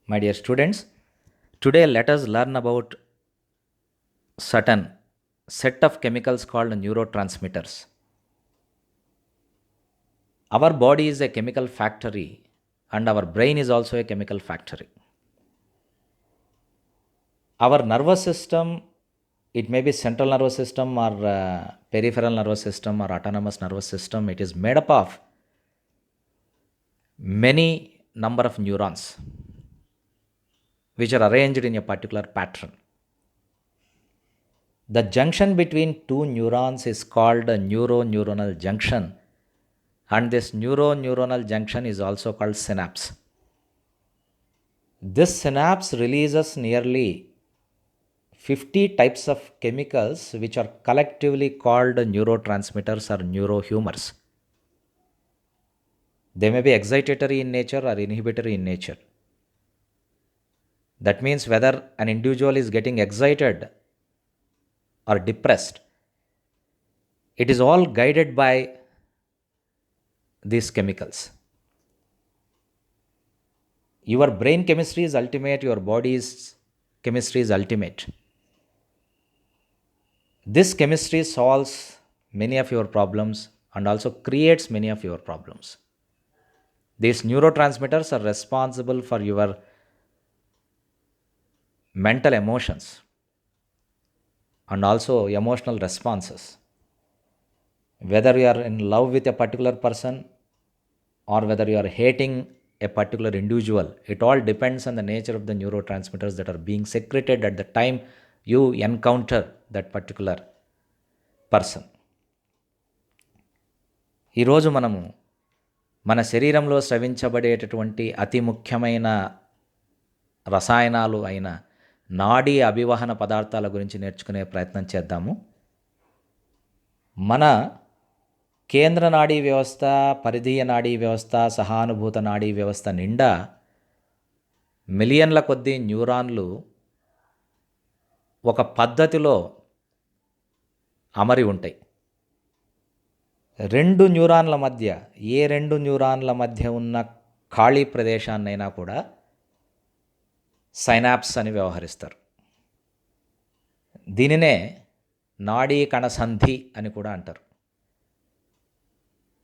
My dear students, today let us learn about certain set of chemicals called neurotransmitters. Our body is a chemical factory and our brain is also a chemical factory. Our nervous system, it may be central nervous system or peripheral nervous system or autonomous nervous system, it is made up of many number of neurons which are arranged in a particular pattern. The junction between two neurons is called a neuronal junction, and this neuronal junction is also called synapse. This synapse releases nearly 50 types of chemicals which are collectively called neurotransmitters or neurohumors. They may be excitatory in nature or inhibitory in nature. That means whether an individual is getting excited or depressed, it is all guided by these chemicals. Your brain chemistry is ultimate, your body's chemistry is ultimate. This chemistry solves many of your problems and also creates many of your problems. These neurotransmitters are responsible for your mental emotions and also emotional responses. Whether you are in love with a particular person or whether you are hating a particular individual, it all depends on the nature of the neurotransmitters that are being secreted at the time you encounter that particular person. ఈరోజు మనము మన శరీరంలో స్రవించబడేటటువంటి అతి ముఖ్యమైన రసాయనాలు అయిన నాడీ అభివహన పదార్థాల గురించి నేర్చుకునే ప్రయత్నం చేద్దాము. మన కేంద్ర నాడీ వ్యవస్థ, పరిధీయ నాడీ వ్యవస్థ, సహానుభూత నాడీ వ్యవస్థ నిండా మిలియన్ల కొద్దీ న్యూరాన్లు ఒక పద్ధతిలో అమరి ఉంటాయి. రెండు న్యూరాన్ల మధ్య ఉన్న ఖాళీ ప్రదేశాన్నైనా కూడా సైనాప్స్ అని వ్యవహరిస్తారు. దీనినే నాడీ కణసంధి అని కూడా అంటారు.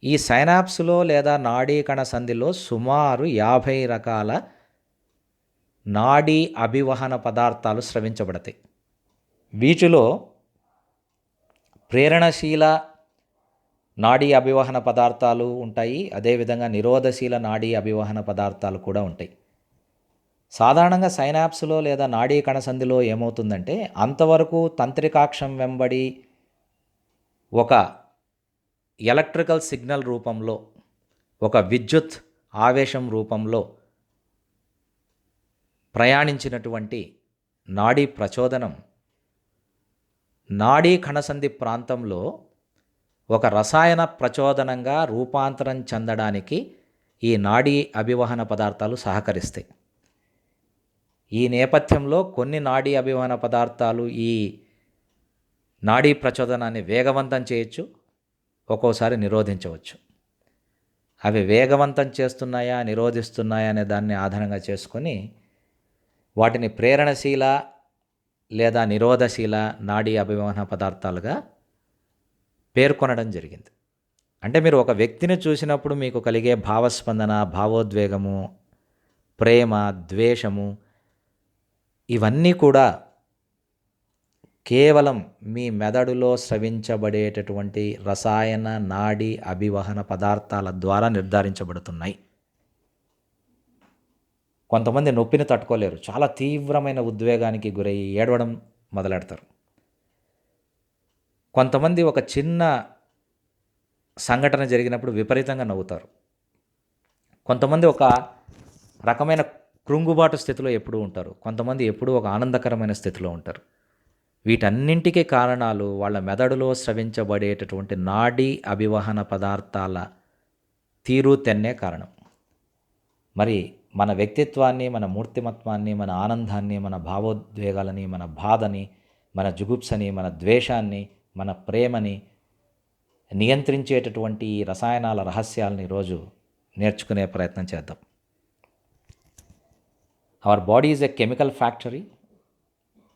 ఈ సైనాప్స్లో లేదా నాడీ కణసంధిలో సుమారు 50 రకాల నాడీ అభివహన పదార్థాలు స్రవించబడతాయి. వీటిలో ప్రేరణశీల నాడీ అభివహన పదార్థాలు ఉంటాయి, అదేవిధంగా నిరోధశీల నాడీ అభివహన పదార్థాలు కూడా ఉంటాయి. సాధారణంగా సైనాప్స్లో లేదా నాడీ కణసంధిలో ఏమవుతుందంటే, అంతవరకు తంత్రికాక్షం వెంబడి ఒక ఎలక్ట్రికల్ సిగ్నల్ రూపంలో, ఒక విద్యుత్ ఆవేశం రూపంలో ప్రయాణించినటువంటి నాడీ ప్రచోదనం నాడీ కణసంధి ప్రాంతంలో ఒక రసాయన ప్రచోదనంగా రూపాంతరం చెందడానికి ఈ నాడీ అభివహన పదార్థాలు సహకరిస్తాయి. ఈ నేపథ్యంలో కొన్ని నాడీ అభివహన పదార్థాలు ఈ నాడీ ప్రచోదనాన్ని వేగవంతం చేయొచ్చు, ఒక్కోసారి నిరోధించవచ్చు. అవి వేగవంతం చేస్తున్నాయా, నిరోధిస్తున్నాయా అనే దాన్ని ఆధారంగా చేసుకొని వాటిని ప్రేరణశీల లేదా నిరోధశీల నాడీ అభివహన పదార్థాలుగా పేర్కొనడం జరిగింది. అంటే మీరు ఒక వ్యక్తిని చూసినప్పుడు మీకు కలిగే భావస్పందన, భావోద్వేగము, ప్రేమ, ద్వేషము, ఇవన్నీ కూడా కేవలం మీ మెదడులో స్రవించబడేటటువంటి రసాయన నాడీ అభివహన పదార్థాల ద్వారా నిర్ధారించబడుతున్నాయి. కొంతమంది నొప్పిని తట్టుకోలేరు, చాలా తీవ్రమైన ఉద్వేగానికి గురయ్యి ఏడవడం మొదలెడతారు. కొంతమంది ఒక చిన్న సంఘటన జరిగినప్పుడు విపరీతంగా నవ్వుతారు. కొంతమంది ఒక రకమైన కృంగుబాటు స్థితిలో ఎప్పుడూ ఉంటారు. కొంతమంది ఎప్పుడూ ఒక ఆనందకరమైన స్థితిలో ఉంటారు. వీటన్నింటికీ కారణాలు వాళ్ళ మెదడులో స్రవించబడేటటువంటి నాడీ అభివహన పదార్థాల తీరుతెన్నే కారణం. మరి మన వ్యక్తిత్వాన్ని, మన మూర్తిమత్వాన్ని, మన ఆనందాన్ని, మన భావోద్వేగాలని, మన బాధని, మన జుగుప్సని, మన ద్వేషాన్ని, మన ప్రేమని నియంత్రించేటటువంటి ఈ రసాయనాల రహస్యాలను ఈరోజు నేర్చుకునే ప్రయత్నం చేద్దాం. Our body is a chemical factory.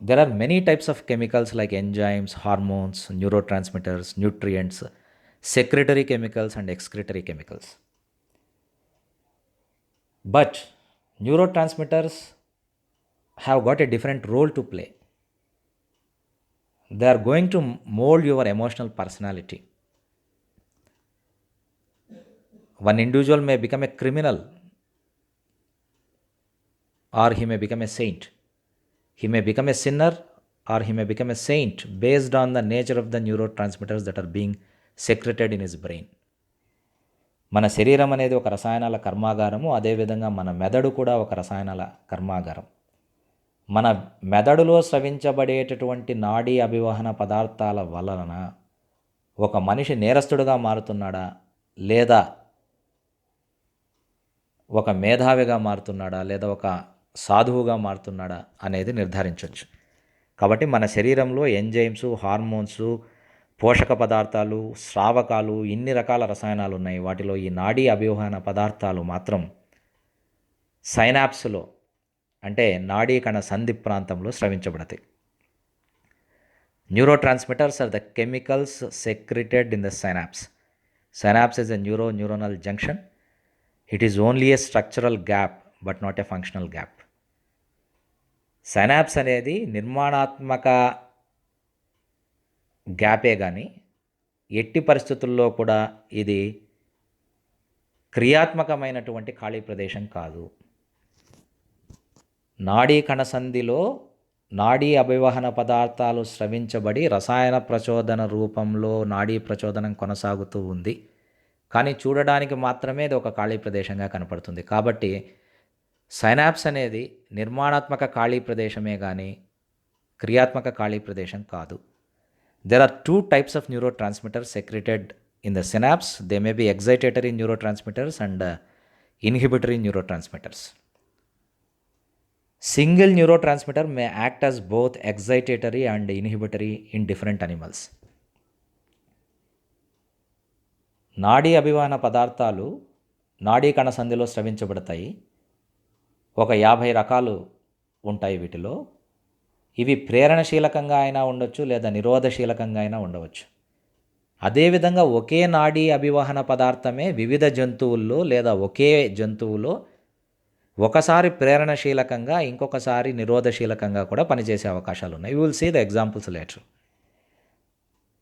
There are many types of chemicals like enzymes, hormones, neurotransmitters, nutrients, secretory chemicals, and excretory chemicals. But neurotransmitters have got a different role to play. They are going to mold your emotional personality. One individual may become a criminal or he may become a saint. He may become a sinner or he may become a saint based on the nature of the neurotransmitters that are being secreted in his brain. మన శరీరం అనేది ఒక రసాయనాల కర్మాగారము, అదేవిధంగా మన మెదడు కూడా ఒక రసాయనాల కర్మాగారం. మన మెదడులో స్రవించబడేటటువంటి నాడీ అభివహన పదార్థాల వలన ఒక మనిషి నేరస్తుడుగా మారుతున్నాడా, లేదా ఒక మేధావిగా మారుతున్నాడా, లేదా ఒక సాధువుగా మారుతున్నాడా అనేది నిర్ధారించవచ్చు. కాబట్టి మన శరీరంలో ఎంజైమ్స్, హార్మోన్స్, పోషక పదార్థాలు, స్రావకాలు, ఇన్ని రకాల రసాయనాలు ఉన్నాయి. వాటిలో ఈ నాడీ అభివహన పదార్థాలు మాత్రం సైనాప్స్లో, అంటే నాడీ కణ సంధి ప్రాంతంలో స్రవించబడతాయి. Neurotransmitters are the chemicals secreted in the synapse. Synapse is a neuronal junction. It is only a structural gap but not a functional gap. Synapse అనేది నిర్మాణాత్మక గ్యాపే కానీ ఎట్టి పరిస్థితుల్లో కూడా ఇది క్రియాత్మకమైనటువంటి ఖాళీ ప్రదేశం కాదు. నాడీ కణసంధిలో నాడీ అభివహన పదార్థాలు స్రవించబడి రసాయన ప్రచోదన రూపంలో నాడీ ప్రచోదనం కొనసాగుతూ ఉంది. కానీ చూడడానికి మాత్రమే ఇది ఒక ఖాళీ ప్రదేశంగా కనపడుతుంది. కాబట్టి సైనాప్స్ అనేది నిర్మాణాత్మక ఖాళీ ప్రదేశమే కానీ క్రియాత్మక ఖాళీ ప్రదేశం కాదు. There are two types of neurotransmitters secreted in the synapse. They may be excitatory neurotransmitters and inhibitory neurotransmitters. Single neurotransmitter may act as both excitatory and inhibitory in different animals. నాడీ అభివహన పదార్థాలు నాడీ కణసంధిలో స్రవించబడతాయి. ఒక 50 రకాలు ఉంటాయి వీటిలో. ఇవి ప్రేరణశీలకంగా అయినా ఉండొచ్చు, లేదా నిరోధశీలకంగా అయినా ఉండవచ్చు. అదేవిధంగా ఒకే నాడీ అభివహన పదార్థమే వివిధ జంతువుల్లో లేదా ఒకే జంతువులో ఒకసారి ప్రేరణశీలకంగా ఇంకొకసారి నిరోధశీలకంగా కూడా పనిచేసే అవకాశాలు ఉన్నాయి. You will see the examples later.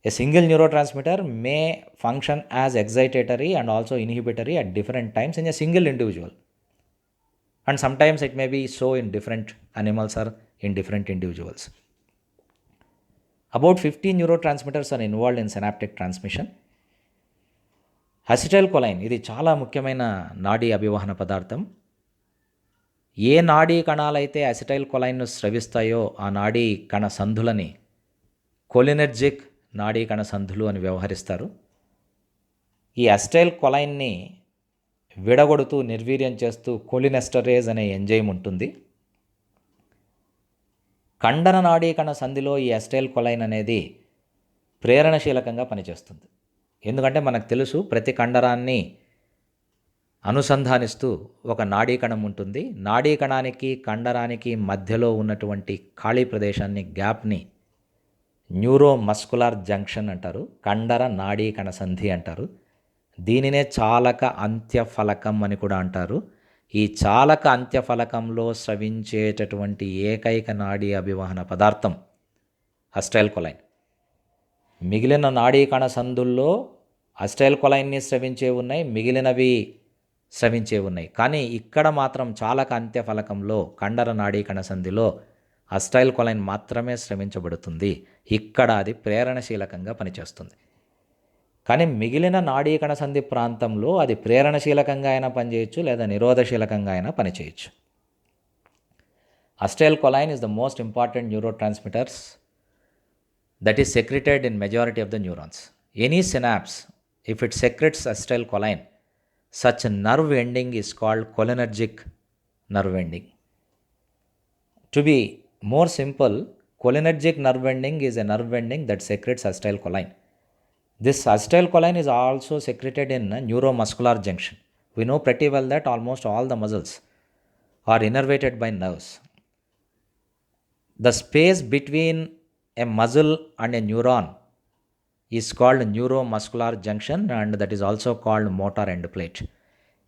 A single neurotransmitter may function as excitatory and also inhibitory at different times in a single individual. And sometimes it may be so in different animals or in different individuals. About 50 neurotransmitters are involved in synaptic transmission. అసిటైల్కోలైన్ ఇది చాలా ముఖ్యమైన నాడీ అభివహన పదార్థం. ఏ నాడీ కణాలైతే అసిటైల్కోలైన్ను స్రవిస్తాయో ఆ నాడీ కణ సంధులని cholinergic నాడీ కణ సంధులు అని వ్యవహరిస్తారు. ఈ అసిటైల్కోలైన్ని విడగొడుతూ నిర్వీర్యం చేస్తూ కోలినెస్టరేజ్ అనే ఎంజైమ్ ఉంటుంది. కండర నాడీ కణ సంధిలో ఈ అసిటైల్కోలైన్ అనేది ప్రేరణశీలకంగా పనిచేస్తుంది. ఎందుకంటే మనకు తెలుసు ప్రతి కండరాన్ని అనుసంధానిస్తూ ఒక నాడీ కణం ఉంటుంది. నాడీ కణానికి కండరానికి మధ్యలో ఉన్నటువంటి ఖాళీ ప్రదేశాన్ని, గ్యాప్ని న్యూరోమస్కులర్ జంక్షన్ అంటారు, కండర నాడీ కణ సంధి అంటారు. దీనినే చాలక అంత్యఫలకం అని కూడా అంటారు. ఈ చాలక అంత్యఫలకంలో స్రవించేటటువంటి ఏకైక నాడీ అభివహన పదార్థం అసిటైల్కోలైన్. మిగిలిన నాడీ కణ సంధుల్లో అసిటైల్కోలైన్ని స్రవించే ఉన్నాయి, మిగిలినవి స్రవించే ఉన్నాయి. కానీ ఇక్కడ మాత్రం చాలక అంత్యఫలకంలో కండర నాడీ కణ సంధిలో అసిటైల్కోలైన్ మాత్రమే స్రవించబడుతుంది. ఇక్కడ అది ప్రేరణశీలకంగా పనిచేస్తుంది. కానీ మిగిలిన నాడీ కణ సంధి ప్రాంతంలో అది ప్రేరణశీలకంగా అయినా పనిచేయచ్చు, లేదా నిరోధశీలకంగా అయినా పనిచేయచ్చు. అసిటైల్కోలైన్ is the most important neurotransmitters that is secreted in majority of the neurons. Any synapse, if it secretes acetylcholine, such a nerve ending is called cholinergic nerve ending. To be more simple, cholinergic nerve ending is a nerve ending that secretes acetylcholine. This acetylcholine is also secreted in a neuromuscular junction. We know pretty well that almost all the muscles or innervated by nerves. The space between a muscle and a neuron is called neuromuscular junction, and that is also called motor end plate.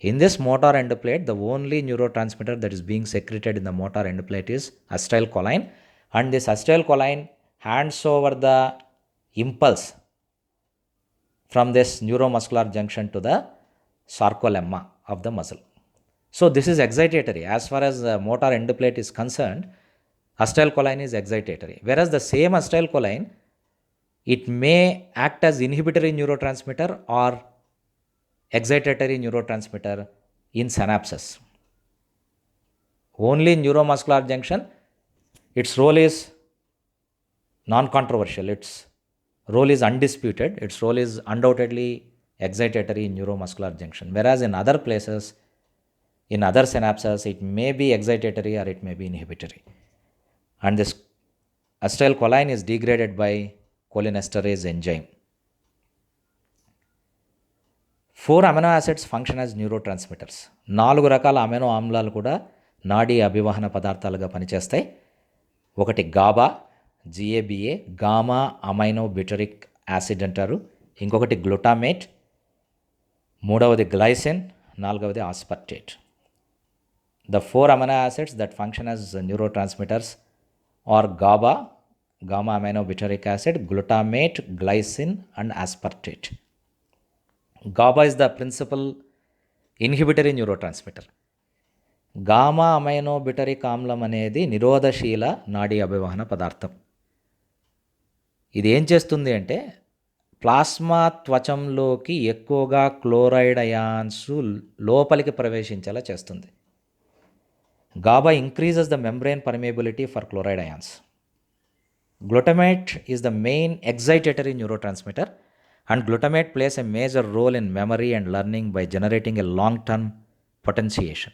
In this motor end plate, the only neurotransmitter that is being secreted in the motor end plate is acetylcholine, and this acetylcholine hands over the impulse from this neuromuscular junction to the sarcolemma of the muscle. So this is excitatory. As far as the motor end plate is concerned, acetylcholine is excitatory. Whereas the same acetylcholine, it may act as inhibitory neurotransmitter or excitatory neurotransmitter in synapses. Only in neuromuscular junction, its role is non-controversial. Its role is undisputed. Its role is undoubtedly excitatory in neuromuscular junction. Whereas in other places, in other synapses, it may be excitatory or it may be inhibitory. And this acetylcholine is degraded by cholinesterase enzyme. 4 amino acids function as neuro transmitters. 4 రకాల amino ఆమ్లాలు కూడా నాడీ అభివహన పదార్థాలుగా పనిచేస్తాయి. ఒకటి GABA, G A B A, gamma amino butyric acid అంటారు. ఇంకొకటి glutamate, మూడవది గ్లైసిన్, నాలుగవది aspartate. The 4 amino acids that function as neurotransmitters are GABA, gamma aminobutyric acid, glutamate, glycine, and aspartate. GABA is the principal inhibitory neurotransmitter. Gamma aminobutyric ఆమ్లం అనేది నిరోధశీల నాడీ అభివహన పదార్థం. ఇది ఏం చేస్తుంది అంటే ప్లాస్మా త్వచంలోకి ఎక్కువగా క్లోరైడ్ అయాన్స్ లోపలికి ప్రవేశించేలా చేస్తుంది. GABA increases the membrane permeability for chloride ions. Glutamate is the main excitatory neurotransmitter, and glutamate plays a major role in memory and learning by generating a long-term potentiation.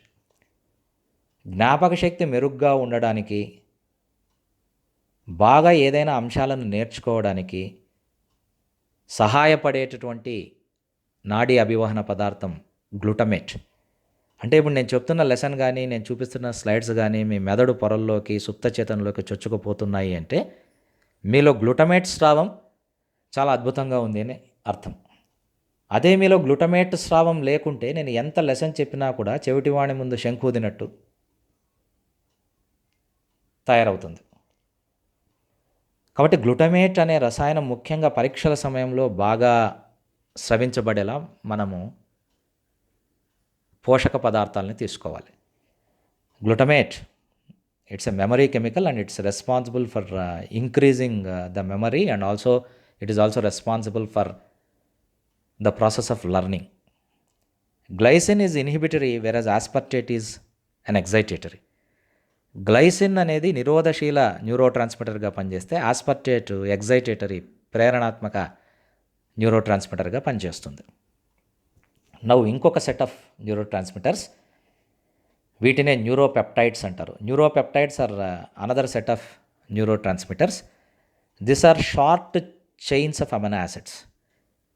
జ్ఞాపక శక్తి మెరుగ్గా ఉండడానికి, బాగా ఏదైనా అంశాలను నేర్చుకోవడానికి సహాయపడేటటువంటి నాడీ అభివహన పదార్థం గ్లూటమేట్. అంటే ఇప్పుడు నేను చెప్తున్న లెసన్ కానీ నేను చూపిస్తున్న స్లైడ్స్ కానీ మీ మెదడు పొరల్లోకి సుప్తచేతనలోకి చొచ్చుకుపోతున్నాయి అంటే మీలో గ్లూటమేట్ స్రావం చాలా అద్భుతంగా ఉంది అని అర్థం. అదే మీలో గ్లూటమేట్ స్రావం లేకుంటే నేను ఎంత లెసన్ చెప్పినా కూడా చెవిటివాణి ముందు శంఖూదినట్టు తయారవుతుంది. కాబట్టి గ్లూటమేట్ అనే రసాయనం ముఖ్యంగా పరీక్షల సమయంలో బాగా స్రవించబడేలా మనము పోషక పదార్థాలని తీసుకోవాలి. Glutamate, it's a memory chemical and it's responsible for increasing the memory and also it is also responsible for the process of learning. Glycine is inhibitory versus aspartate is an excitatory. Glycine అనేది నిరోధశీల neuro ట్రాన్స్మిటర్గా పనిచేస్తే ఆస్పర్టేట్ excitatory ప్రేరణాత్మక neuro ట్రాన్స్మిటర్గా పనిచేస్తుంది. నవ్వు ఇంకొక set of neuro transmitters, వీటినే neuropeptides అంటారు. Neuropeptides are another set of neurotransmitters. This are short chains of amino acids.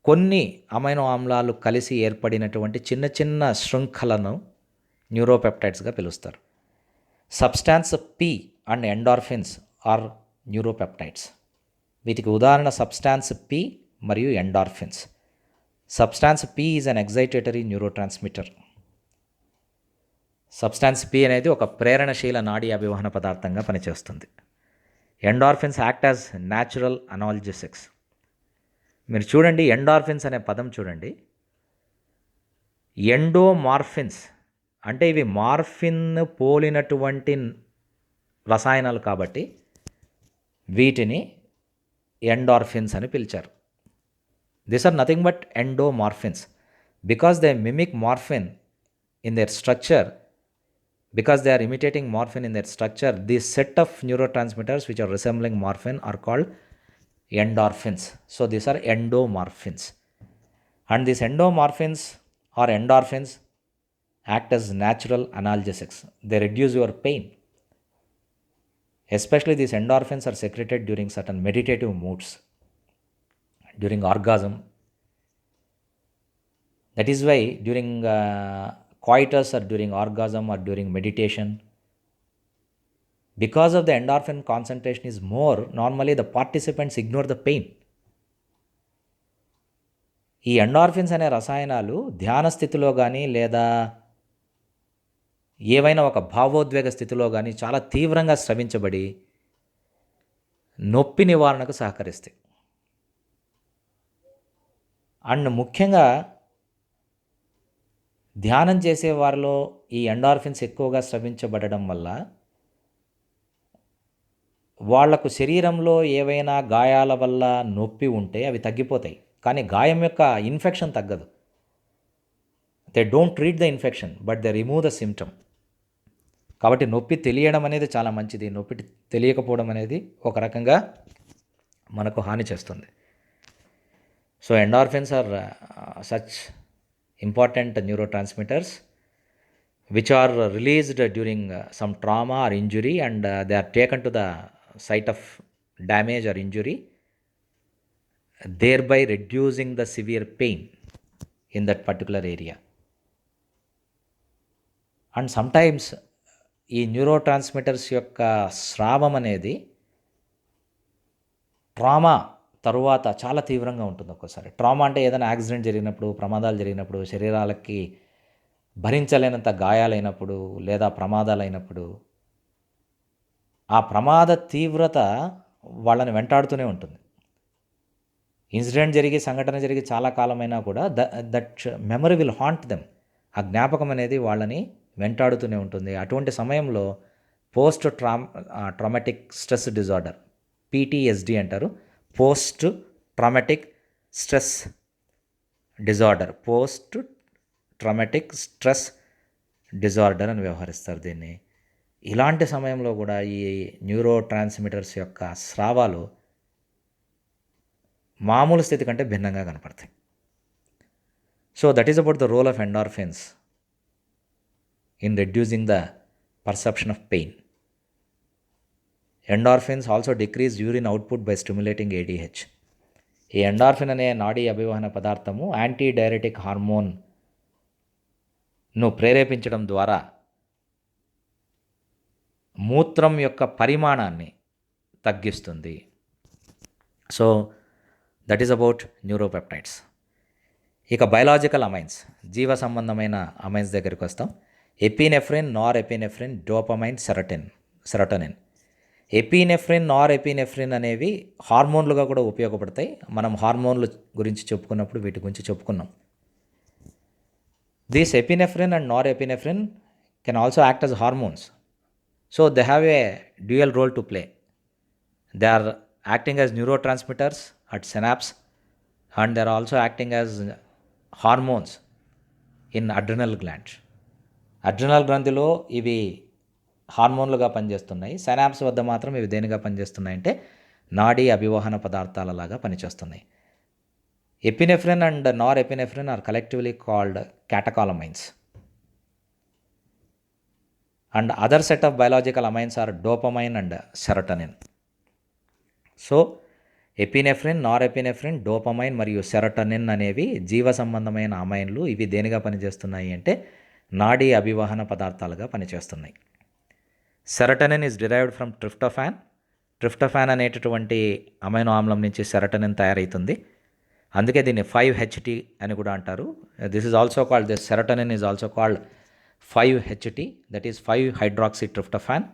కొన్ని amino ఆమ్లాలు కలిసి ఏర్పడినటువంటి చిన్న చిన్న శృంఖలను న్యూరోపెప్టైడ్స్గా పిలుస్తారు. Substance P and endorphins are neuropeptides. వీటికి ఉదాహరణ సబ్స్టాన్స్ పి మరియు endorphins. Substance P is an excitatory neurotransmitter. Substance P అనేది ఒక ప్రేరణశీల నాడీ అభివహన పదార్థంగా పనిచేస్తుంది. Endorphins act as natural analgesics. మీరు చూడండి, ఎండార్ఫిన్స్ అనే పదం చూడండి. ఎండోమార్ఫిన్స్ అంటే ఇవి మార్ఫిన్ పోలినటువంటి రసాయనాలు కాబట్టి వీటిని ఎండార్ఫిన్స్ అని పిలిచారు. These are nothing but endomorphins. Because they mimic morphine in their structure, because they are imitating morphine in their structure, this set of neurotransmitters which are resembling morphine are called endorphins. So these are endomorphins. And these endomorphins or endorphins act as natural analgesics. They reduce your pain. Especially these endorphins are secreted during certain meditative moods, during orgasm. That is why during coitus or during orgasm or during meditation. Because of the endorphin concentration is more, normally the participants ignore the pain. ఈ endorphins అనే రసాయనాలు ధ్యాన స్థితిలో కానీ లేదా ఏవైనా ఒక భావోద్వేగ స్థితిలో కానీ చాలా తీవ్రంగా స్రవించబడి నొప్పి నివారణకు సహకరిస్తాయి. అండ్ ముఖ్యంగా ధ్యానం చేసే వారిలో ఈ ఎండార్ఫిన్స్ ఎక్కువగా స్రవించబడడం వల్ల వాళ్లకు శరీరంలో ఏవైనా గాయాల వల్ల నొప్పి ఉంటే అవి తగ్గిపోతాయి, కానీ గాయం యొక్క ఇన్ఫెక్షన్ తగ్గదు. They don't treat the infection but they remove the symptom. కాబట్టి నొప్పి తెలియడం అనేది చాలా మంచిది. నొప్పి తెలియకపోవడం అనేది ఒక రకంగా మనకు హాని చేస్తుంది. So endorphins are such important neurotransmitters which are released during some trauma or injury, and they are taken to the site of damage or injury, thereby reducing the severe pain in that particular area. And sometimes ఈ neuro transmitters యొక్క స్రావం అనేది trauma తరువాత చాలా తీవ్రంగా ఉంటుంది. ఒక్కోసారి trauma అంటే ఏదైనా యాక్సిడెంట్ జరిగినప్పుడు, ప్రమాదాలు జరిగినప్పుడు, శరీరాలకి భరించలేనంత గాయాలైనప్పుడు లేదా ప్రమాదాలైనప్పుడు ఆ ప్రమాద తీవ్రత వాళ్ళని వెంటాడుతూనే ఉంటుంది. ఇన్సిడెంట్ జరిగి, సంఘటన జరిగి చాలా కాలమైనా కూడా that memory will haunt them. ఆ జ్ఞాపకం అనేది వాళ్ళని వెంటాడుతూనే ఉంటుంది. అటువంటి సమయంలో post traumatic stress disorder, PTSD అంటారు. Post traumatic stress disorder, post traumatic stress disorder అని వ్యవహరిస్తారు దీన్ని. ఇలాంటి సమయంలో కూడా ఈ న్యూరో ట్రాన్స్మిటర్స్ యొక్క స్రావాలు మామూలు స్థితి కంటే భిన్నంగా కనపడతాయి. So that is about the role of endorphins in reducing the perception of pain. Endorphins also decrease urine output by stimulating ADH. ఈ ఎండార్ఫిన్ అనే నాడీ అభివహన పదార్థము యాంటీ డైరెటిక్ హార్మోన్ను ప్రేరేపించడం ద్వారా మూత్రం యొక్క పరిమాణాన్ని తగ్గిస్తుంది. So that is about neuropeptides. ఇక బయలాజికల్ అమైన్స్, జీవ సంబంధమైన అమైన్స్ దగ్గరికి వస్తాం. ఎపినెఫ్రిన్, నార్ ఎపినెఫ్రిన్, డోపమైన్, సెరటోనిన్. ఎపినెఫ్రిన్, నార్ ఎపినెఫ్రిన్ అనేవి హార్మోన్లుగా కూడా ఉపయోగపడతాయి. మనం హార్మోన్లు గురించి చెప్పుకున్నప్పుడు వీటి గురించి చెప్పుకున్నాం. These epinephrine and norepinephrine can also act as hormones. So they have a dual role to play. They are acting as neurotransmitters at synapse, and they are also acting as hormones in adrenal gland. Adrenal గ్రంథిలో ఇవి హార్మోన్లుగా పనిచేస్తున్నాయి. Synapse వద్ద మాత్రం ఇవి దేనిగా పనిచేస్తున్నాయి అంటే నాడీ అభివహన పదార్థాలలాగా పనిచేస్తున్నాయి. Epinephrine and norepinephrine are collectively called catecholamines. And other set of biological amines are dopamine and serotonin. So epinephrine, norepinephrine, dopamine మరియు సెరటోనిన్ అనేవి జీవ సంబంధమైన అమైన్లు. ఇవి దేనిగా పనిచేస్తున్నాయి అంటే నాడీ అభివహన పదార్థాలుగా పనిచేస్తున్నాయి. Serotonin is derived from tryptophan. Tryptophan అనేటటువంటి అమైనో ఆమ్లం నుంచి సెరటోనిన్ తయారవుతుంది. అందుకే దీన్ని 5-HT అని కూడా అంటారు. This is also called, this serotonin is also called 5-HT, that is five hydroxy tryptophan.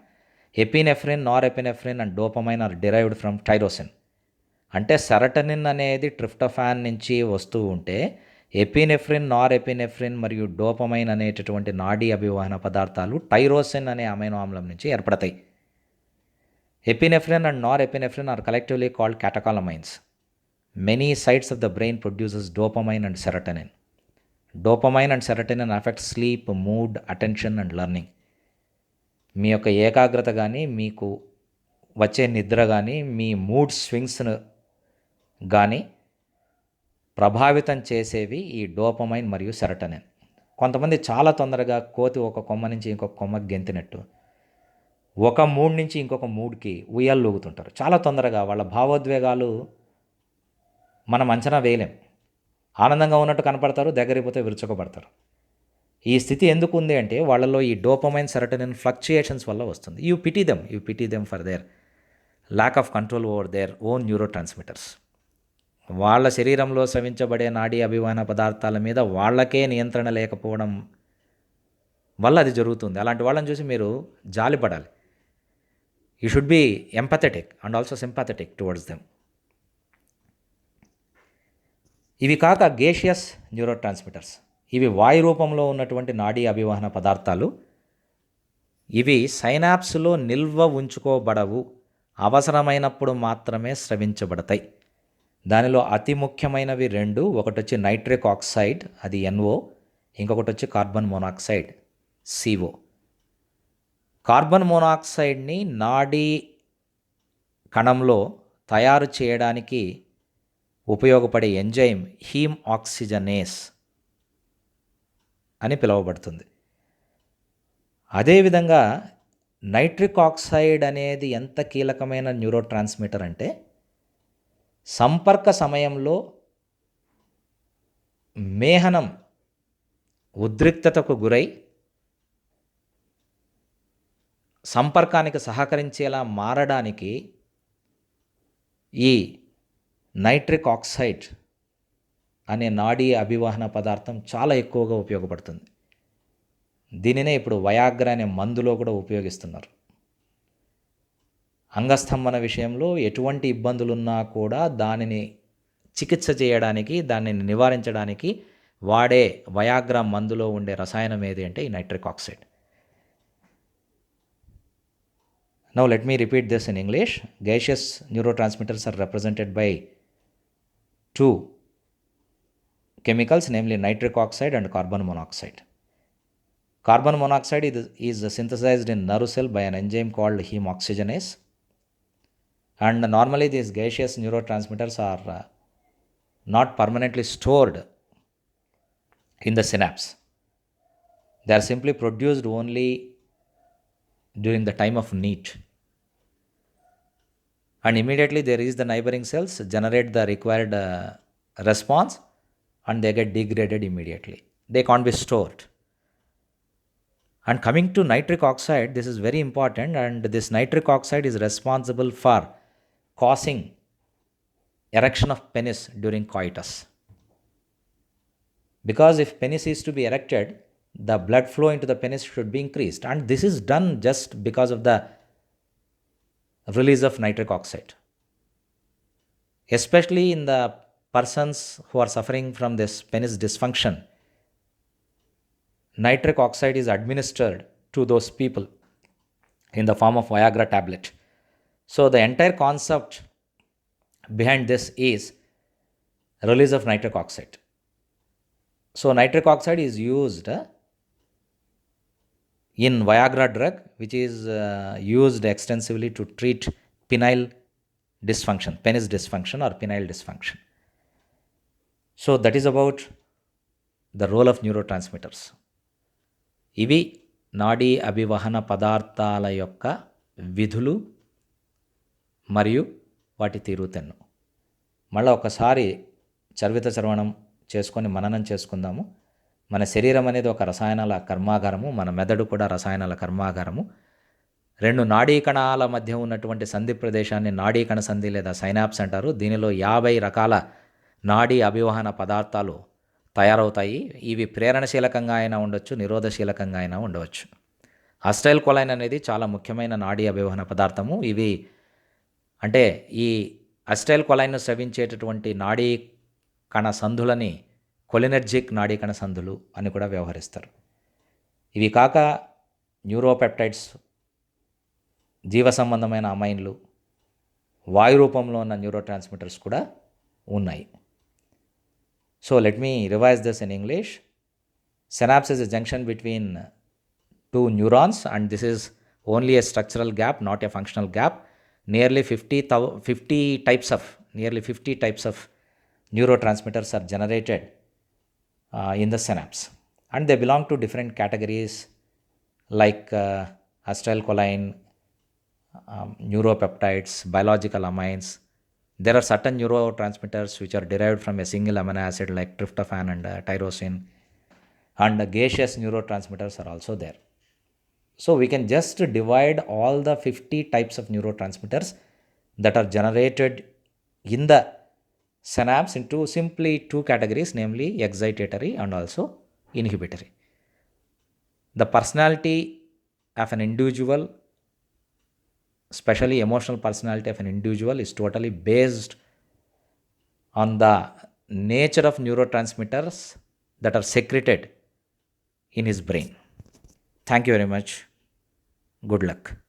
Epinephrine, norepinephrine and dopamine are derived from tyrosine. అంటే సెరటోనిన్ అనేది ట్రిప్టోఫాన్ నుంచి వస్తూ ఉంటే ఎపినెఫ్రిన్, నారెపినెఫ్రిన్ మరియు డోపమైన్ అనేటటువంటి నాడీ అభివహన పదార్థాలు టైరోసిన్ అనే అమైనో ఆమ్లం నుంచి ఏర్పడతాయి. Epinephrine and norepinephrine are collectively called catecholamines. Many sites of the brain produces dopamine and serotonin. Dopamine and serotonin affect sleep, mood, attention and learning. మీ యొక్క ఏకాగ్రత కానీ, మీకు వచ్చే నిద్ర కానీ, మీ మూడ్ స్వింగ్స్ను కానీ ప్రభావితం చేసేవి ఈ డోపమైన్ మరియు సెరటోనిన్. కొంతమంది చాలా తొందరగా కోతి ఒక కొమ్మ నుంచి ఇంకొక కొమ్మకి గెంతినట్టు ఒక మూడ్ నుంచి ఇంకొక మూడ్కి ఉయ్యాలూగుతుంటారు. చాలా తొందరగా వాళ్ళ భావోద్వేగాలు మనం అంచనా వేయలేం. ఆనందంగా ఉన్నట్టు కనపడతారు, దగ్గరికి పోతే విరుచుకోబడతారు. ఈ స్థితి ఎందుకు ఉంది అంటే వాళ్ళలో ఈ డోపమైన్ సెరటోనిన్ ఫ్లక్చుయేషన్స్ వల్ల వస్తుంది. You pity them for their lack of control over their own neurotransmitters. వాళ్ళ శరీరంలో స్రవించబడే నాడీ అభివహన పదార్థాల మీద వాళ్ళకే నియంత్రణ లేకపోవడం వల్ల అది జరుగుతుంది. అలాంటి వాళ్ళని చూసి మీరు జాలిపడాలి. You should be empathetic and also sympathetic towards them. ఇవి కాక గేషియస్ న్యూరో ట్రాన్స్మిటర్స్, ఇవి వాయు రూపంలో ఉన్నటువంటి నాడీ అభివహన పదార్థాలు. ఇవి సైనాప్స్లో నిల్వ ఉంచుకోబడవు, అవసరమైనప్పుడు మాత్రమే స్రవించబడతాయి. దానిలో అతి ముఖ్యమైనవి రెండు. ఒకటి వచ్చి నైట్రిక్ ఆక్సైడ్, అది NO, ఇంకొకటి వచ్చి కార్బన్ మోనాక్సైడ్, CO. కార్బన్ మోనాక్సైడ్ని నాడీ కణంలో తయారు చేయడానికి ఉపయోగపడే ఎంజైమ్ హీమ్ ఆక్సిజనేస్ అని పిలువబడుతుంది. అదేవిధంగా నైట్రిక్ ఆక్సైడ్ అనేది ఎంత కీలకమైన న్యూరో ట్రాన్స్మిటర్ అంటే, సంపర్క సమయంలో మేహనం ఉద్రిక్తతకు గురై సంపర్కానికి సహకరించేలా మారడానికి ఈ నైట్రిక్ ఆక్సైడ్ అనే నాడీ అభివహన పదార్థం చాలా ఎక్కువగా ఉపయోగపడుతుంది. దీనినే ఇప్పుడు వయాగ్రా అనే మందులో కూడా ఉపయోగిస్తున్నారు. అంగస్తంభన విషయంలో ఎటువంటి ఇబ్బందులున్నా కూడా దానిని చికిత్స చేయడానికి, దానిని నివారించడానికి వాడే వయాగ్రా మందులో ఉండే రసాయనం ఏది అంటే ఈ nitric oxide. Now let me repeat this in English. Gaseous neurotransmitters are represented by two chemicals, namely nitric oxide and carbon monoxide. Carbon monoxide is synthesized in nerve cell by an enzyme called heme oxygenase. And normally these gaseous neurotransmitters are not permanently stored in the synapse. They are simply produced only during the time of need. And immediately they reach the neighboring cells, generate the required response, and they get degraded immediately. They can't be stored. And coming to nitric oxide, this is very important, and this nitric oxide is responsible for causing erection of penis during coitus. Because if penis is to be erected, the blood flow into the penis should be increased, and this is done just because of the release of nitric oxide. Especially in the persons who are suffering from this penis dysfunction, nitric oxide is administered to those people in the form of Viagra tablet. So the entire concept behind this is release of nitric oxide. So nitric oxide is used in Viagra drug, which is used extensively to treat penile dysfunction, penis dysfunction or penile dysfunction. So that is about the role of neurotransmitters. ఇవి నాడీ అభివహన పదార్థాల యొక్క విధులు మరియు వాటి తీరుతెన్ను. మళ్ళీ ఒకసారి చర్విత చర్వణం చేసుకొని మననం చేసుకుందాము. మన శరీరం అనేది ఒక రసాయనాల కర్మాగారము, మన మెదడు కూడా రసాయనాల కర్మాగారము. రెండు నాడీ కణాల మధ్య ఉన్నటువంటి సంధి ప్రదేశాన్ని నాడీ కణ సంధి లేదా సైనాప్స్ అంటారు. దీనిలో 50 రకాల నాడీ అభివహన పదార్థాలు తయారవుతాయి. ఇవి ప్రేరణశీలకంగా అయినా ఉండొచ్చు, నిరోధశీలకంగా అయినా ఉండవచ్చు. అస్టైల్ కొలైన్ అనేది చాలా ముఖ్యమైన నాడీ అభివహన పదార్థము. ఇవి అంటే ఈ అస్టైల్ కొలైన్ను స్రవించేటటువంటి నాడీ కణ సంధులని కొలినర్జిక్ నాడీ కణ సంధులు అని కూడా వ్యవహరిస్తారు. ఇవి కాక న్యూరోపెప్టైడ్స్, జీవ సంబంధమైన అమైన్లు, వాయు రూపంలో ఉన్న న్యూరో ట్రాన్స్మిటర్స్ కూడా ఉన్నాయి. So let me revise this in English. Synapse is a junction between two neurons, and this is only a structural gap, not a functional gap. Nearly 50 types of neurotransmitters are generated in the synapse, and they belong to different categories like acetylcholine, neuropeptides, biological amines. There are certain neurotransmitters which are derived from a single amino acid like tryptophan and tyrosine. and gaseous neurotransmitters are also there. So we can just divide all the 50 types of neurotransmitters that are generated in the synapse into simply two categories, namely excitatory and also inhibitory. The personality of an individual, especially emotional personality of an individual, is totally based on the nature of neurotransmitters that are secreted in his brain. Thank you very much. Good luck.